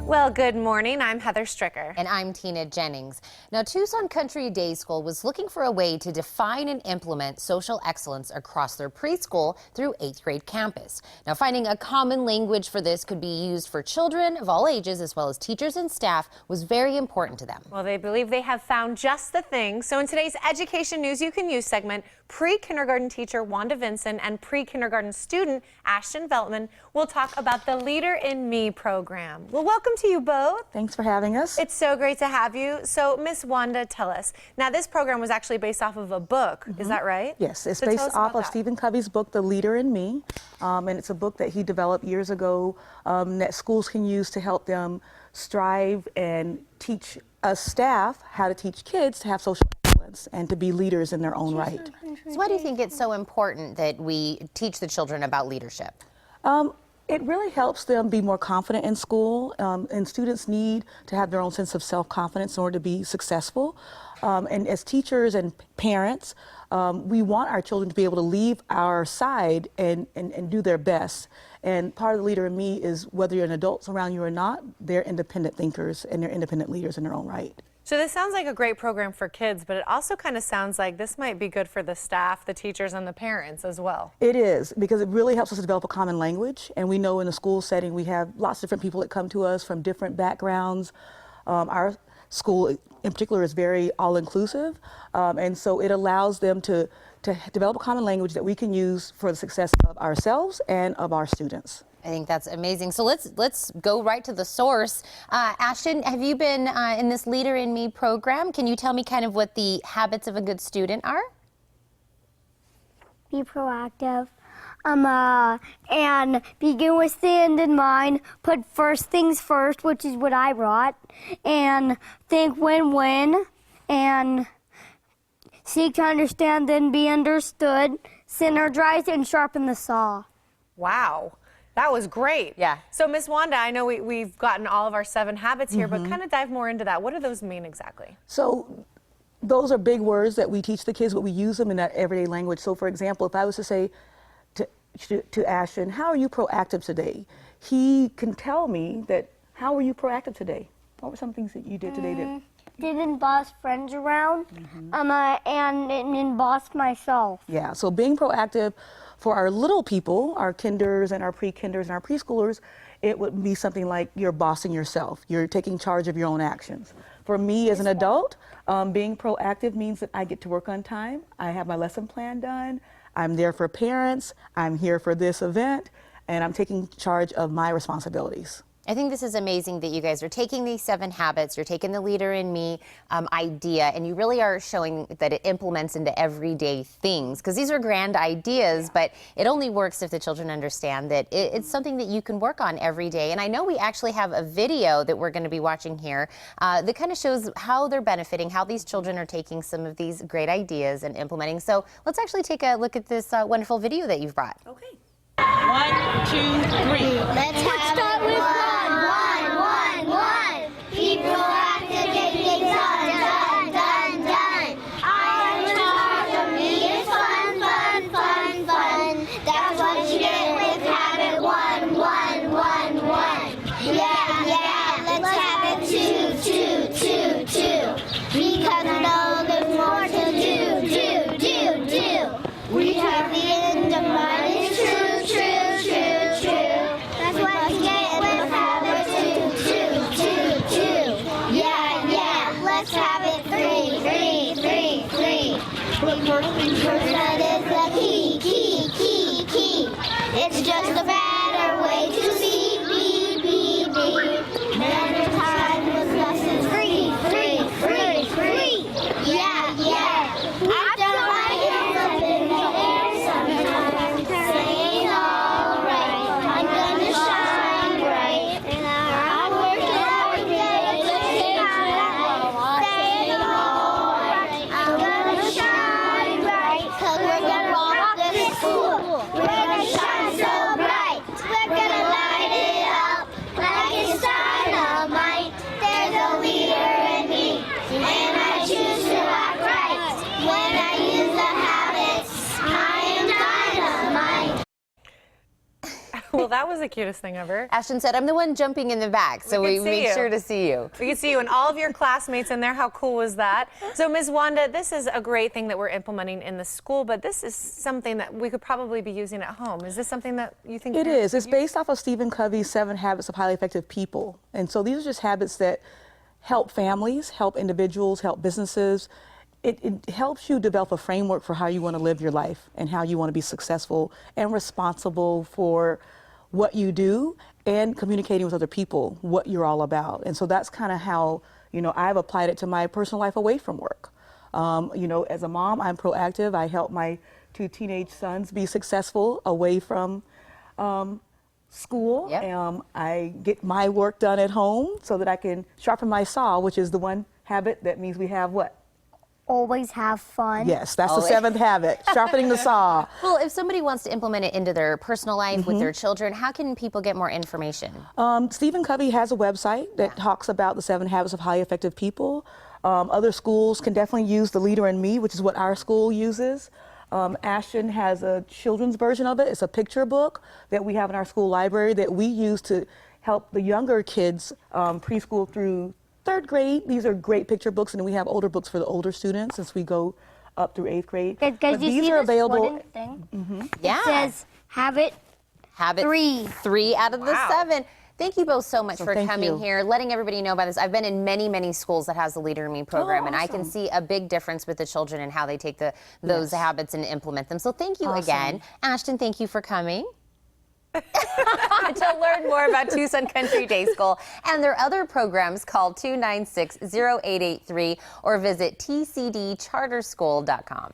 Well, good morning. I'm Heather Stricker. And I'm Tina Jennings. Now, Tucson Country Day School was looking for a way to define and implement social excellence across their preschool through 8th grade campus. Now, finding a common language for this could be used for children of all ages as well as teachers and staff was very important to them. Well, they believe they have found just the thing. So in today's Education News You Can Use segment, pre-kindergarten teacher Wanda Vinson and pre-kindergarten student Ashton Veltman will talk about the Leader in Me program. Well, welcome to you both. Thanks for having us. It's so great to have you. So, Miss Wanda, tell us. Now, this program was actually based off of a book. Is that right? Yes, it's based off of Stephen Covey's book, The Leader in Me. And it's a book that he developed years ago that schools can use to help them strive and teach us staff how to teach kids to have social excellence and to be leaders in their own right. So why do you think it's so important that we teach the children about leadership? It really helps them be more confident in school, and students need to have their own sense of self-confidence in order to be successful. And as teachers and parents, we want our children to be able to leave our side and do their best. And part of the Leader in Me is whether you're an adult around you or not, they're independent thinkers and they're independent leaders in their own right. So this sounds like a great program for kids, but it also kind of sounds like this might be good for the staff, the teachers, and the parents as well. It is, because it really helps us to develop a common language. And we know in the school setting we have lots of different people that come to us from different backgrounds. Our school in particular is very all-inclusive, and so it allows them to develop a common language that we can use for the success of ourselves and of our students. I think that's amazing. So let's go right to the source. Ashton, have you been in this Leader in Me program? Can you tell me kind of what the habits of a good student are? Be proactive, and begin with the end in mind. Put first things first, which is what I brought, and think win-win, and seek to understand, then be understood. Synergize and sharpen the saw. Wow. That was great. Yeah. So, Miss Wanda, I know we've gotten all of our 7 habits here, but kind of dive more into that. What do those mean exactly? So those are big words that we teach the kids, but we use them in that everyday language. So, for example, if I was to say to Ashton, how are you proactive today? He can tell me that, how were you proactive today? What were some things that you did today that... Didn't boss friends around, and boss myself. Yeah, so being proactive for our little people, our kinders and our pre-kinders and our preschoolers, it would be something like you're bossing yourself. You're taking charge of your own actions. For me as an adult, being proactive means that I get to work on time. I have my lesson plan done. I'm there for parents. I'm here for this event, and I'm taking charge of my responsibilities. I think this is amazing that you guys are taking these 7 habits, you're taking the Leader in Me idea, and you really are showing that it implements into everyday things. Because these are grand ideas, but it only works if the children understand that it's something that you can work on every day. And I know we actually have a video that we're going to be watching here that kind of shows how they're benefiting, how these children are taking some of these great ideas and implementing. So let's actually take a look at this wonderful video that you've brought. Okay. 1, 2, 3. Let's start with one. Be proactive, get things done. I'm in charge of me. It's fun. That's what you get with habit 1. Yeah. Let's have it 2. Because no, there's more to do. We have the end of mind. It's true. That's what you get with habit Well, that was the cutest thing ever. Ashton said, I'm the one jumping in the back, so We we can see make you. sure to see you. We can see you and all of your classmates in there. How cool was that? So, Ms. Wanda, this is a great thing that we're implementing in the school, but this is something that we could probably be using at home. Is this something that you think? It is. It's based off of Stephen Covey's 7 Habits of Highly Effective People. And so these are just habits that help families, help individuals, help businesses. It helps you develop a framework for how you want to live your life and how you want to be successful and responsible for what you do and communicating with other people what you're all about. And so that's kind of how, I've applied it to my personal life away from work. As a mom, I'm proactive. I help my 2 teenage sons be successful away from school. Yep. I get my work done at home so that I can sharpen my saw, which is the one habit that means we have what? Always have fun. Yes, that's the 7th habit, sharpening the saw. Well, if somebody wants to implement it into their personal life with their children, how can people get more information? Stephen Covey has a website that talks about the 7 habits of highly effective people. Other schools can definitely use The Leader in Me, which is what our school uses. Ashton has a children's version of it. It's a picture book that we have in our school library that we use to help the younger kids, preschool through 3rd grade. These are great picture books, and then we have older books for the older students since we go up through 8th grade. Guys, But you these see are this available. wooden thing? Yeah. It says habit Habit 3. 3 out of the 7. Thank you both so much for thank coming you. here, letting everybody know about this. I've been in many, many schools that has the Leader in Me program, and I can see a big difference with the children and how they take those habits and implement them. So thank you again. Ashton, thank you for coming. To learn more about Tucson Country Day School and their other programs, call 296-0883 or visit tcdcharterschool.com.